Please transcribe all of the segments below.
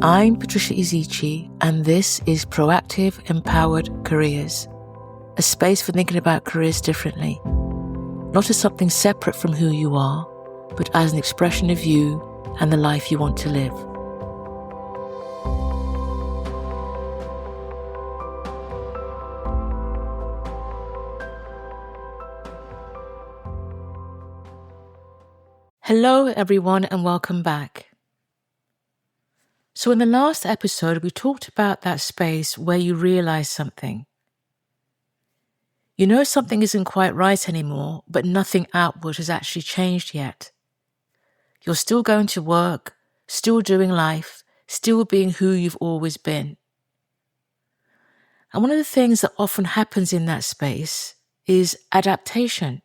I'm Patricia Izichi, and this is Proactive Empowered Careers, a space for thinking about careers differently, not as something separate from who you are, but as an expression of you and the life you want to live. Hello everyone and welcome back. So in the last episode, we talked about that space where you realize something. You know something isn't quite right anymore, but nothing outward has actually changed yet. You're still going to work, still doing life, still being who you've always been. And one of the things that often happens in that space is adaptation.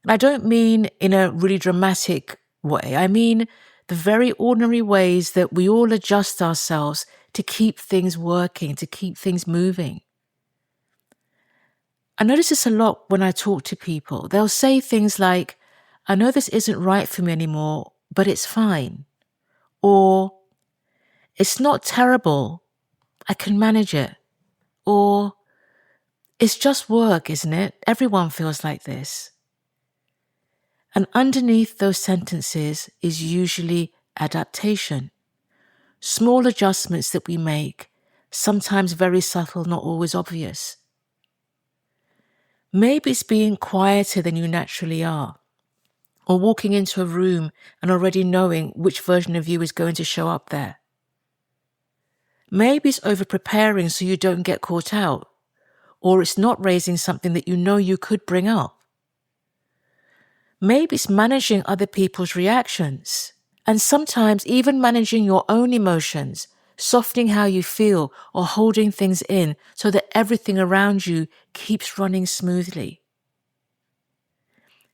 And I don't mean in a really dramatic way. I mean the very ordinary ways that we all adjust ourselves to keep things working, to keep things moving. I notice this a lot when I talk to people. They'll say things like, I know this isn't right for me anymore, but it's fine. Or, it's not terrible, I can manage it. Or, it's just work, isn't it? Everyone feels like this. And underneath those sentences is usually adaptation. Small adjustments that we make, sometimes very subtle, not always obvious. Maybe it's being quieter than you naturally are, or walking into a room and already knowing which version of you is going to show up there. Maybe it's over-preparing so you don't get caught out, or it's not raising something that you know you could bring up. Maybe it's managing other people's reactions, and sometimes even managing your own emotions, softening how you feel or holding things in so that everything around you keeps running smoothly.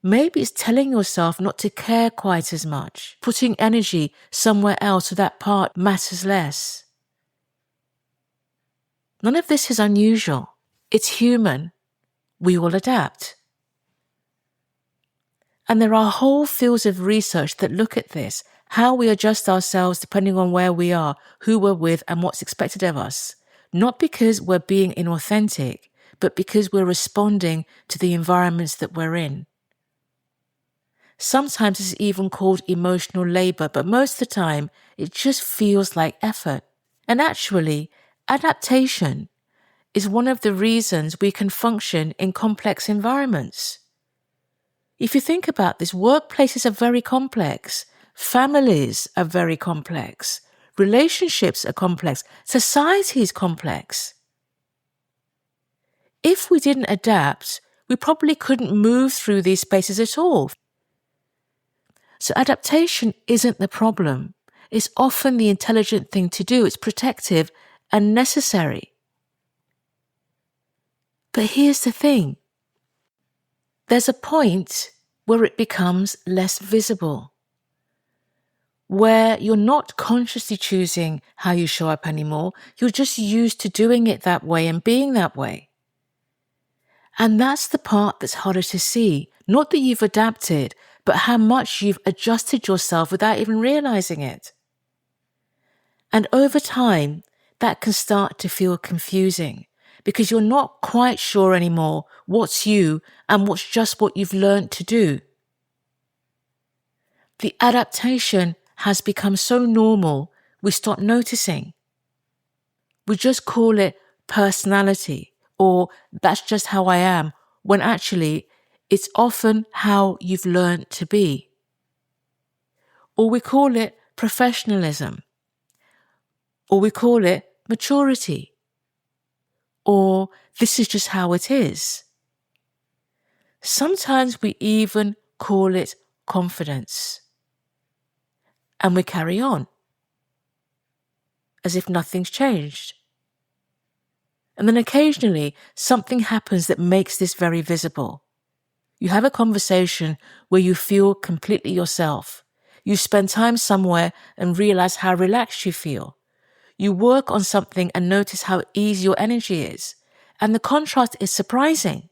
Maybe it's telling yourself not to care quite as much, putting energy somewhere else so that part matters less. None of this is unusual. It's human. We will adapt. And there are whole fields of research that look at this, how we adjust ourselves depending on where we are, who we're with, and what's expected of us. Not because we're being inauthentic, but because we're responding to the environments that we're in. Sometimes it's even called emotional labor, but most of the time it just feels like effort. And actually, adaptation is one of the reasons we can function in complex environments. If you think about this, workplaces are very complex. Families are very complex. Relationships are complex. Society is complex. If we didn't adapt, we probably couldn't move through these spaces at all. So adaptation isn't the problem. It's often the intelligent thing to do. It's protective and necessary. But here's the thing. There's a point where it becomes less visible, where you're not consciously choosing how you show up anymore. You're just used to doing it that way and being that way. And that's the part that's harder to see. Not that you've adapted, but how much you've adjusted yourself without even realizing it. And over time, that can start to feel confusing, because you're not quite sure anymore what's you and what's just what you've learned to do. The adaptation has become so normal, we stop noticing. We just call it personality, or that's just how I am, when actually it's often how you've learned to be. Or we call it professionalism, or we call it maturity. Or this is just how it is. Sometimes we even call it confidence. And we carry on, as if nothing's changed. And then occasionally something happens that makes this very visible. You have a conversation where you feel completely yourself. You spend time somewhere and realize how relaxed you feel. You work on something and notice how easy your energy is. And the contrast is surprising.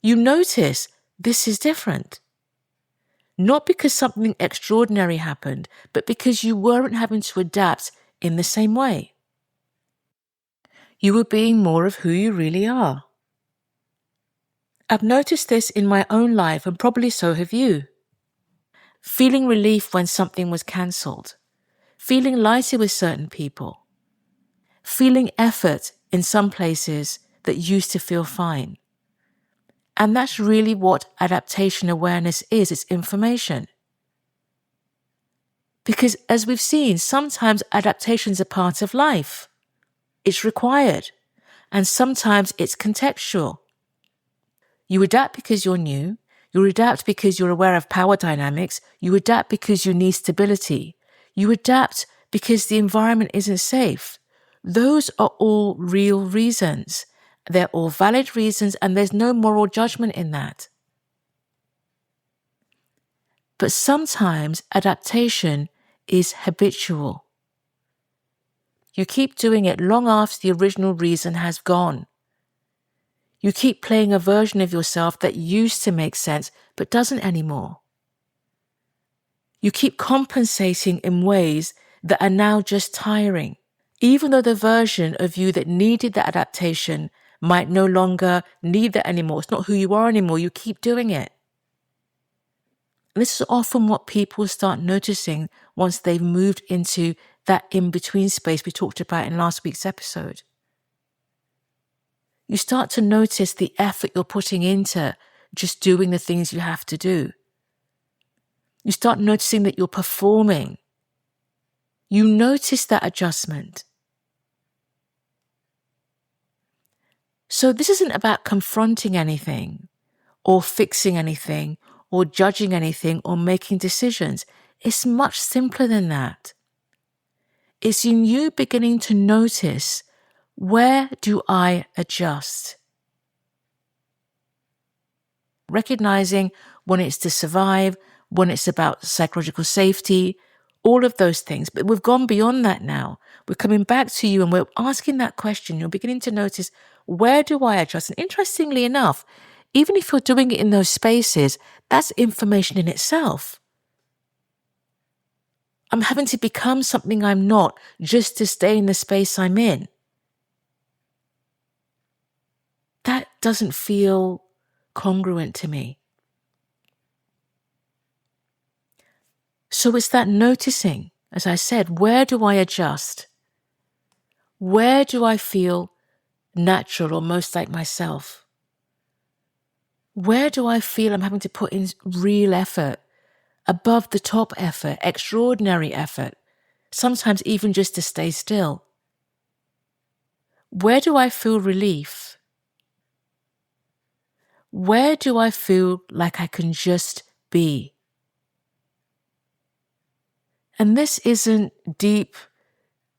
You notice this is different. Not because something extraordinary happened, but because you weren't having to adapt in the same way. You were being more of who you really are. I've noticed this in my own life, and probably so have you. Feeling relief when something was cancelled. Feeling lighter with certain people. Feeling effort in some places that used to feel fine. And that's really what adaptation awareness is. It's information. Because as we've seen, sometimes adaptations are part of life. It's required. And sometimes it's contextual. You adapt because you're new. You adapt because you're aware of power dynamics. You adapt because you need stability. You adapt because the environment isn't safe. Those are all real reasons. They're all valid reasons, and there's no moral judgment in that. But sometimes adaptation is habitual. You keep doing it long after the original reason has gone. You keep playing a version of yourself that used to make sense but doesn't anymore. You keep compensating in ways that are now just tiring. Even though the version of you that needed that adaptation might no longer need that anymore. It's not who you are anymore. You keep doing it. And this is often what people start noticing once they've moved into that in-between space we talked about in last week's episode. You start to notice the effort you're putting into just doing the things you have to do. You start noticing that you're performing. You notice that adjustment. So this isn't about confronting anything or fixing anything or judging anything or making decisions. It's much simpler than that. It's in you beginning to notice, where do I adjust? Recognizing when it's to survive, when it's about psychological safety, all of those things. But we've gone beyond that now. We're coming back to you and we're asking that question. You're beginning to notice, where do I adjust? And interestingly enough, even if you're doing it in those spaces, that's information in itself. I'm having to become something I'm not just to stay in the space I'm in. That doesn't feel congruent to me. So it's that noticing, as I said, where do I adjust? Where do I feel natural or most like myself? Where do I feel I'm having to put in real effort, above the top effort, extraordinary effort, sometimes even just to stay still? Where do I feel relief? Where do I feel like I can just be? And this isn't deep,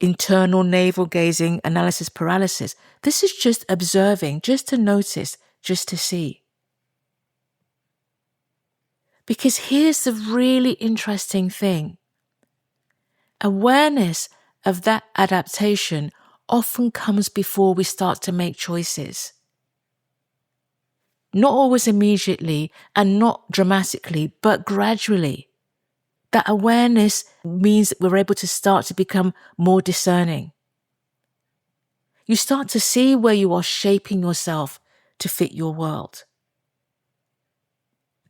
internal navel-gazing analysis paralysis. This is just observing, just to notice, just to see. Because here's the really interesting thing. Awareness of that adaptation often comes before we start to make choices. Not always immediately and not dramatically, but gradually. That awareness means that we're able to start to become more discerning. You start to see where you are shaping yourself to fit your world.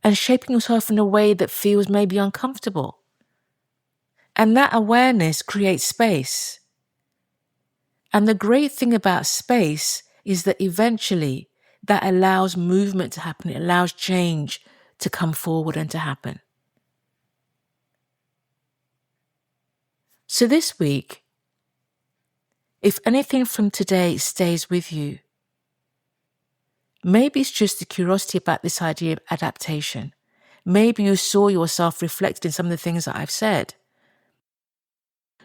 And shaping yourself in a way that feels maybe uncomfortable. And that awareness creates space. And the great thing about space is that eventually that allows movement to happen. It allows change to come forward and to happen. So this week, if anything from today stays with you, maybe it's just the curiosity about this idea of adaptation. Maybe you saw yourself reflected in some of the things that I've said.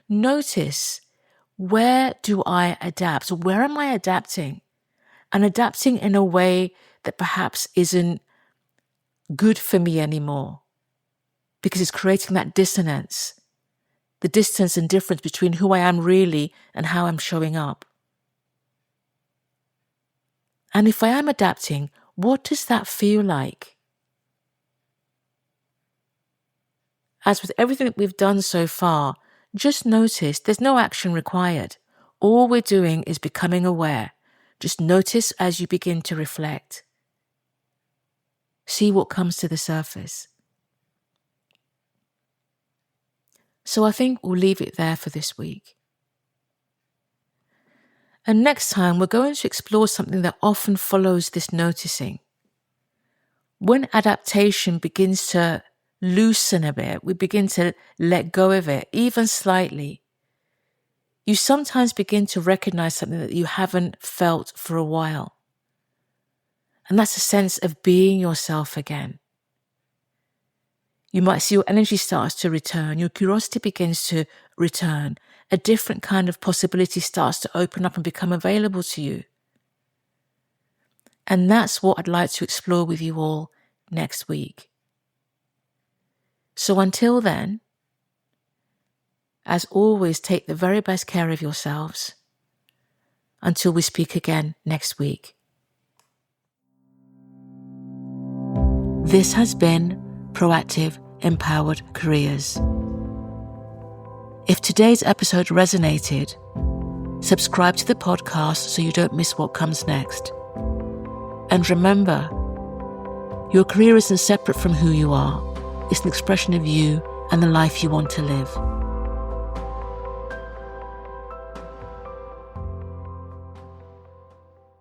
Notice, where do I adapt? Where am I adapting? And adapting in a way that perhaps isn't good for me anymore because it's creating that dissonance, the distance and difference between who I am really and how I'm showing up. And if I am adapting, what does that feel like? as with everything that we've done so far, just notice there's no action required. All we're doing is becoming aware. Just notice as you begin to reflect. See what comes to the surface. So I think we'll leave it there for this week. And next time, we're going to explore something that often follows this noticing. When adaptation begins to loosen a bit, we begin to let go of it, even slightly, you sometimes begin to recognize something that you haven't felt for a while. And that's a sense of being yourself again. You might see your energy starts to return, your curiosity begins to return, a different kind of possibility starts to open up and become available to you. And that's what I'd like to explore with you all next week. So until then, as always, take the very best care of yourselves. Until we speak again next week. This has been Proactive Empowered Careers. If today's episode resonated, subscribe to the podcast so you don't miss what comes next. And remember, your career isn't separate from who you are. It's an expression of you and the life you want to live.